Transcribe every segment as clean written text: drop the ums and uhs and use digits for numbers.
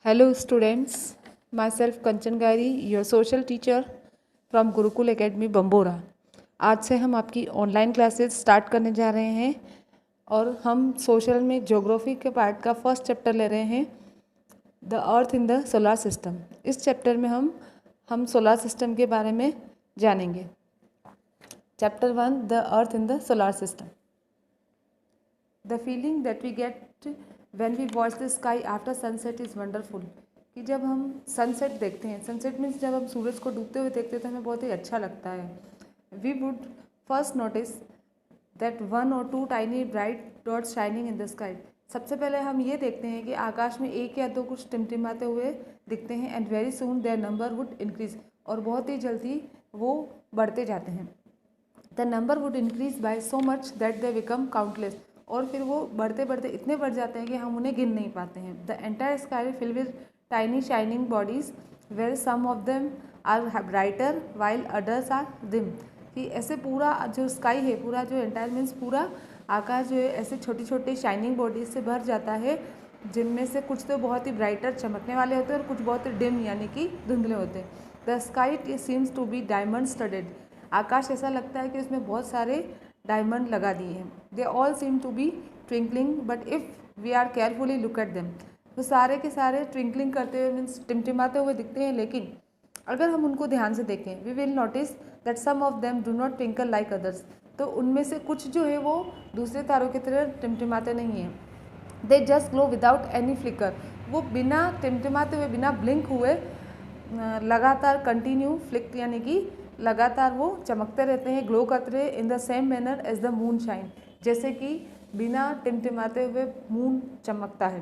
Hello students, myself Kanchan Gari, your social teacher from Gurukul academy Bambora. आज से हम आपकी ऑनलाइन क्लासेस स्टार्ट करने जा रहे हैं और हम सोशल में ज्योग्राफी के पार्ट का फर्स्ट चैप्टर ले रहे हैं, the earth in the solar system. इस चैप्टर में हम सोलर सिस्टम के बारे में जानेंगे। Chapter 1, the earth in the solar system. The feeling that we get when we watch the sky after sunset is wonderful. कि जब हम सनसेट देखते हैं, सनसेट मीन्स जब हम सूरज को डूबते हुए देखते हैं तो हमें बहुत ही अच्छा लगता है। We would first notice that 1 or 2 tiny bright dots shining in the sky. सबसे पहले हम ये देखते हैं कि आकाश में एक या दो कुछ टिमटिमाते हुए दिखते हैं। And very soon their number would increase, और बहुत ही जल्दी वो बढ़ते जाते हैं। The number would increase by so much that they become countless, और फिर वो बढ़ते बढ़ते इतने बढ़ जाते हैं कि हम उन्हें गिन नहीं पाते हैं। The entire sky fill with tiny shining bodies where some of them are brighter while others are dim. कि ऐसे पूरा जो स्काई है, पूरा जो एंटायर मीन्स पूरा आकाश जो है ऐसे छोटी छोटी शाइनिंग बॉडीज से भर जाता है, जिनमें से कुछ तो बहुत ही ब्राइटर चमकने वाले होते हैं और कुछ बहुत ही डिम यानी कि धुंधले होते हैं। The sky seems to be diamond studded. आकाश ऐसा लगता है कि उसमें बहुत सारे डायमंड लगा दिए हैं। They all seem to be twinkling but if we are carefully look at them. वो सारे के सारे ट्विंकलिंग करते हुए मीन्स टिमटिमाते हुए दिखते हैं, लेकिन अगर हम उनको ध्यान से देखें we will notice that some of them do not twinkle like others. तो उनमें से कुछ जो है वो दूसरे तारों की तरह टिमटिमाते नहीं हैं। They just glow without any flicker. वो बिना टिमटिमाते हुए, बिना ब्लिंक हुए लगातार कंटिन्यू फ्लिक यानी कि लगातार वो चमकते रहते हैं, ग्लो करते रहे in the same manner as the moon shine. जैसे कि बिना टिमटिमाते हुए मून चमकता है।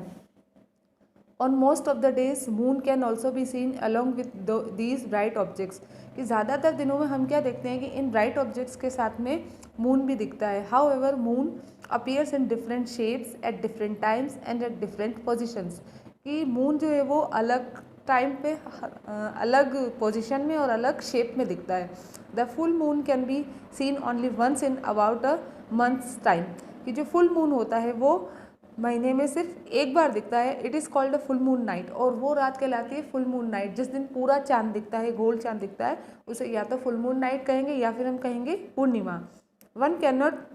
On most of the days moon can also be seen along with these bright objects. कि ज़्यादातर दिनों में हम क्या देखते हैं कि इन ब्राइट ऑब्जेक्ट्स के साथ में मून भी दिखता है। How ever moon appears in different shapes at different times and at different positions. कि मून जो है वो अलग टाइम पे अलग पोजीशन में और अलग शेप में दिखता है। The full moon can be seen only once in about a month's time. कि जो फुल मून होता है वो महीने में सिर्फ एक बार दिखता है। It is called a full moon night, और वो रात कहलाती है फुल मून नाइट। जिस दिन पूरा चांद दिखता है, गोल्ड चांद दिखता है, उसे या तो फुल मून नाइट कहेंगे या फिर हम कहेंगे पूर्णिमा। One can not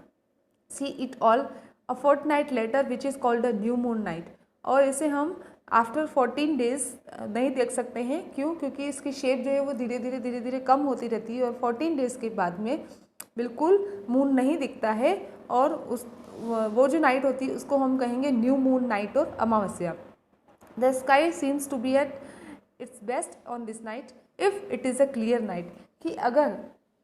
see it all a fortnight later which is called a new moon night. और इसे हम आफ्टर 14 डेज नहीं देख सकते हैं। क्यों? क्योंकि इसकी शेप जो है वो धीरे धीरे कम होती रहती है और 14 डेज के बाद में बिल्कुल मून नहीं दिखता है, और वो जो नाइट होती है उसको हम कहेंगे न्यू मून नाइट और अमावस्या। The sky seems to be at its best on this night if it is a clear night. कि अगर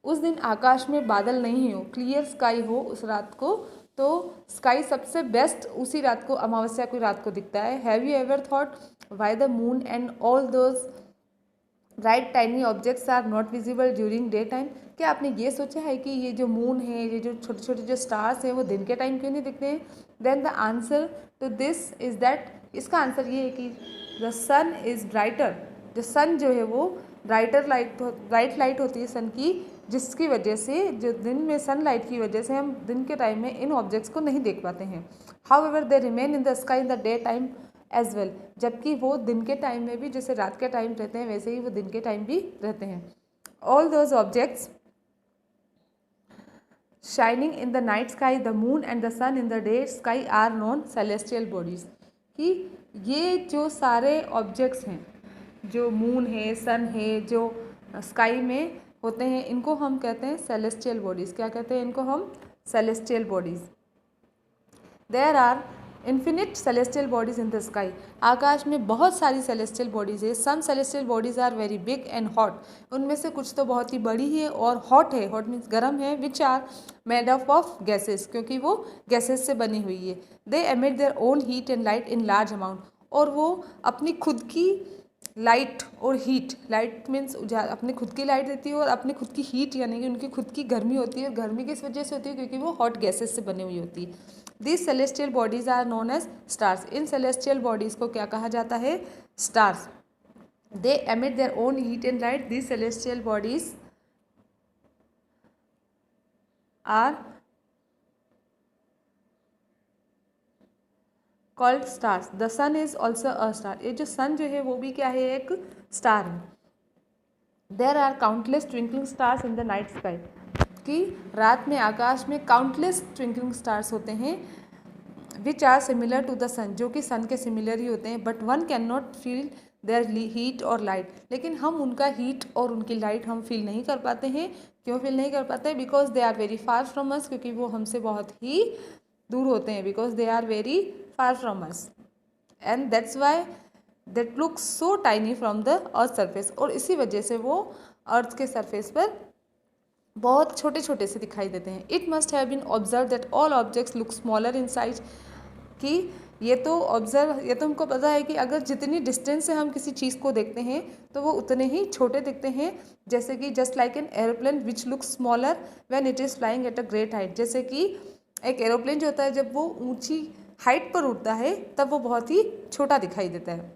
उस दिन आकाश में बादल नहीं हो, क्लियर स्काई हो उस रात को, तो स्काई सबसे बेस्ट उसी रात को, अमावस्या की रात को दिखता है। Have you ever thought why the moon and all those bright tiny objects are not visible during day time? क्या आपने ये सोचा है कि ये जो मून है, ये जो छोटे छोटे जो स्टार्स हैं, वो दिन के टाइम क्यों नहीं दिखते हैं? Then the answer to this is that, इसका आंसर ये है कि द सन इज़ ब्राइटर। जो सन जो है वो ब्राइट लाइट होती है सन की, जिसकी वजह से, जो दिन में सनलाइट की वजह से हम दिन के टाइम में इन ऑब्जेक्ट्स को नहीं देख पाते हैं। However they remain in the sky in the day time as well. जबकि वो दिन के टाइम में भी, जैसे रात के टाइम रहते हैं वैसे ही वो दिन के टाइम भी रहते हैं। All those objects shining in the night sky, the moon and the sun in the day sky are known celestial bodies. कि ये जो सारे ऑब्जेक्ट्स हैं, जो मून है, सन है, जो स्काई में होते हैं, इनको हम कहते हैं सेलेस्टियल बॉडीज़। क्या कहते हैं इनको हम? Celestial bodies. There are infinite celestial bodies in the sky. आकाश में बहुत सारी सेलेस्टियल बॉडीज़ है। Some celestial bodies are very big and hot. उनमें से कुछ तो बहुत ही बड़ी है और हॉट है। हॉट मीन्स गर्म है। Which are made up of gases, क्योंकि वो गैसेस से बनी हुई है। They emit their own heat and light in large amount. और वो अपनी खुद की लाइट और हीट, लाइट मीन्स अपनी खुद की लाइट देती है और अपनी खुद की हीट यानी कि उनकी खुद की गर्मी होती है। और गर्मी किस वजह से होती है? क्योंकि वो हॉट गैसेस से बनी हुई होती है। These celestial bodies are known as stars. In celestial bodies को क्या कहा जाता है? Stars. They emit their own heat and light. These celestial bodies are called stars. The sun is also a star. ये जो सन जो है वो भी क्या है, एक स्टार है। There are countless twinkling stars in the night sky. कि रात में आकाश में काउंटलेस ट्विंकलिंग स्टार्स होते हैं which are similar to the sun, जो कि सन के सिमिलर ही होते हैं। But one can not feel their heat और लाइट, लेकिन हम उनका हीट और उनकी लाइट हम फील नहीं कर पाते हैं। क्यों फील नहीं कर पाते? Because they are very far from us, क्योंकि वो हमसे बहुत ही दूर होते हैं। Because they are very far from us and that's why that look so tiny from the earth surface. और इसी वजह से वो अर्थ के सरफेस पर बहुत छोटे छोटे से दिखाई देते हैं। It must have been observe that all objects look smaller in size. कि ये तो हमको पता है कि अगर जितनी डिस्टेंस से हम किसी चीज़ को देखते हैं तो वो उतने ही छोटे दिखते हैं। जैसे कि just like an aeroplane which look smaller when it is flying at a great height. जैसे कि एक एरोप्लेन जो होता है जब वो ऊंची हाइट पर उड़ता है तब वो बहुत ही छोटा दिखाई देता है।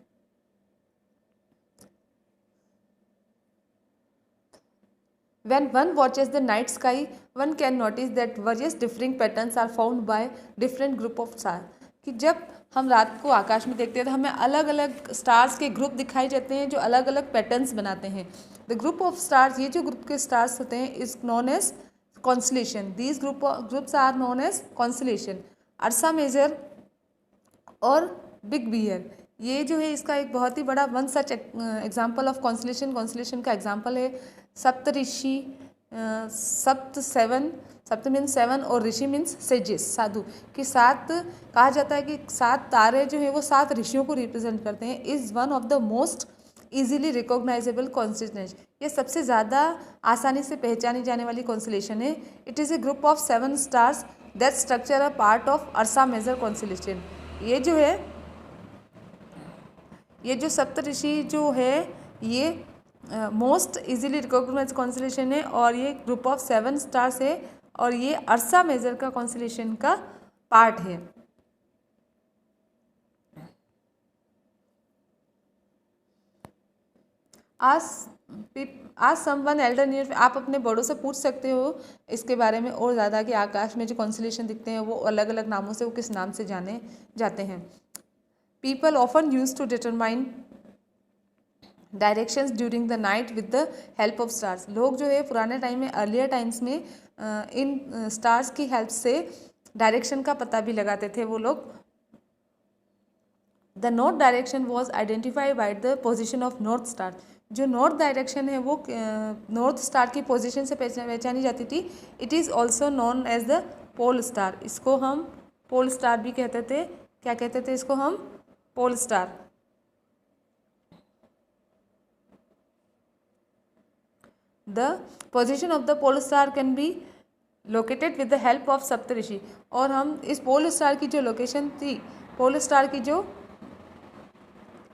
When one watches the night sky, one can notice that various differing patterns are found by different group of stars. कि जब हम रात को आकाश में देखते हैं तो हमें अलग अलग स्टार्स के ग्रुप दिखाई देते हैं जो अलग अलग पैटर्न्स बनाते हैं। द ग्रुप ऑफ स्टार्स, ये जो ग्रुप के स्टार्स होते हैं, is known as constellation. These groups are known as constellation. Ursa major और बिग बियर, ये जो है इसका एक बहुत ही बड़ा one such example of constellation का एग्जाम्पल है सप्तऋषि। सप्त मीन्स 7 और ऋषि मीन्स सेजेस, साधु। कि 7 कहा जाता है कि 7 तारे जो है वो 7 ऋषियों को रिप्रेजेंट करते हैं। Is one of the most easily recognisable constituents. ये सबसे ज़्यादा आसानी से पहचानी जाने वाली कॉन्स्टलेशन है। It is a group of 7 stars that structure a part of ursa major constellation. ये जो सप्तऋषि जो है ये मोस्ट इजीली रिकॉग्नाइज कॉन्स्टलेशन है और ये ग्रुप ऑफ 7 स्टार्स है और ये अर्सा मेजर का कॉन्स्टलेशन का पार्ट है। आज समवन एल्डर नियर, आप अपने बड़ों से पूछ सकते हो इसके बारे में और ज़्यादा कि आकाश में जो कॉन्स्टलेशन दिखते हैं वो अलग अलग नामों से वो किस नाम से जाने जाते हैं। People often use to determine directions during the night with the help of stars. लोग जो है पुराने टाइम में, अर्लियर टाइम्स में इन स्टार्स की हेल्प से डायरेक्शन का पता भी लगाते थे वो लोग। The north direction was identified by the position of north star. जो नॉर्थ डायरेक्शन है वो नॉर्थ स्टार की पोजीशन से पहचानी जाती थी। It is also known as the pole star. इसको हम पोल स्टार भी कहते थे। क्या कहते थे इसको हम? Pole star. The position of the pole star can be located with the help of Saptarishi. और हम इस पोल स्टार की जो लोकेशन थी, पोल स्टार की जो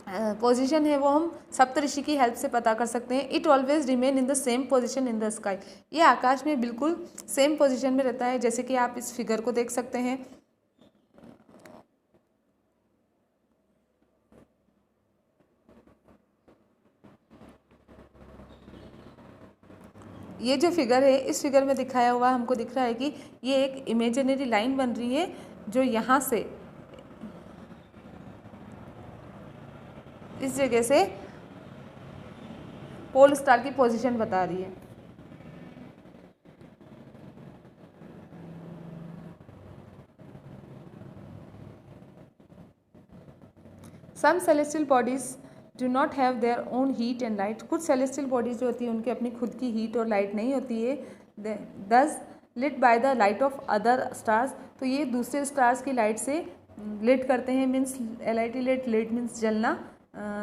पोजीशन है वो हम सप्तऋषि की हेल्प से पता कर सकते हैं। It always remain in the same position in the sky. ये आकाश में बिल्कुल सेम पोजीशन में रहता है, जैसे कि आप इस फिगर को देख सकते हैं। ये जो फिगर है, इस फिगर में दिखाया हुआ हमको दिख रहा है कि ये एक इमेजिनरी लाइन बन रही है जो यहाँ से इस जगह से पोल स्टार की पोजीशन बता रही है। Some celestial bodies do not have their own heat and light. कुछ सेलेस्टियल बॉडीज जो होती है उनकी अपनी खुद की हीट और लाइट नहीं होती है। Thus lit by the light of other stars. तो ये दूसरे स्टार्स की लाइट से लिट करते हैं, means LIT lit, lit means जलना।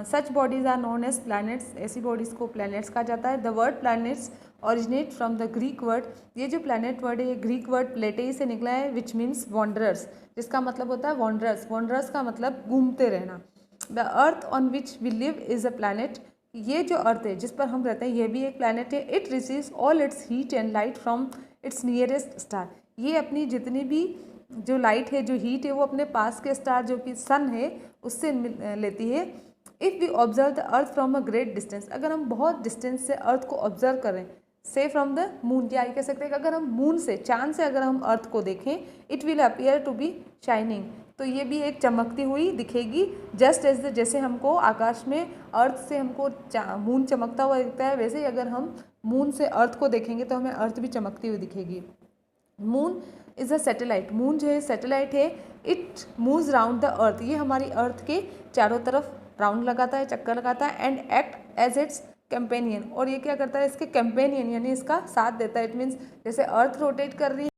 Such bodies are known as planets. ऐसी बॉडीज़ को प्लैनेट्स कहा जाता है। The word planets originate from the Greek word. ये जो प्लैनेट वर्ड है ये ग्रीक वर्ड प्लेटेई से निकला है, विच मीन्स वॉन्डरर्स, जिसका मतलब होता है वॉन्डरर्स। वॉन्डरर्स का मतलब घूमते रहना। The earth on which we live is a planet. ये जो अर्थ है जिस पर हम रहते हैं ये भी एक प्लैनेट है। It receives all it's heat and light from its nearest star. ये अपनी जितनी भी जो लाइट है, जो हीट है, वो अपने पास के स्टार जो कि सन है उससे लेती है। If we observe the earth from a great distance, अगर हम बहुत डिस्टेंस से अर्थ को ऑब्जर्व करें, से फ्रॉम द मून, या कह सकते हैं कि अगर हम मून से, चांद से अगर हम अर्थ को देखें, it will appear to be shining. तो ये भी एक चमकती हुई दिखेगी। जस्ट एज जैसे हमको आकाश में अर्थ से हमको मून चमकता हुआ दिखता है, वैसे ही अगर हम मून से अर्थ को देखेंगे तो हमें अर्थ भी चमकती हुई दिखेगी। Moon is a satellite, moon जो है सैटेलाइट है, it moves round the earth, ये हमारी अर्थ के चारों तरफ राउंड लगाता है, चक्कर लगाता है, and act as its companion, और ये क्या करता है, इसके कंपेनियन यानी इसका साथ देता है। इट मीन्स जैसे अर्थ रोटेट कर रही है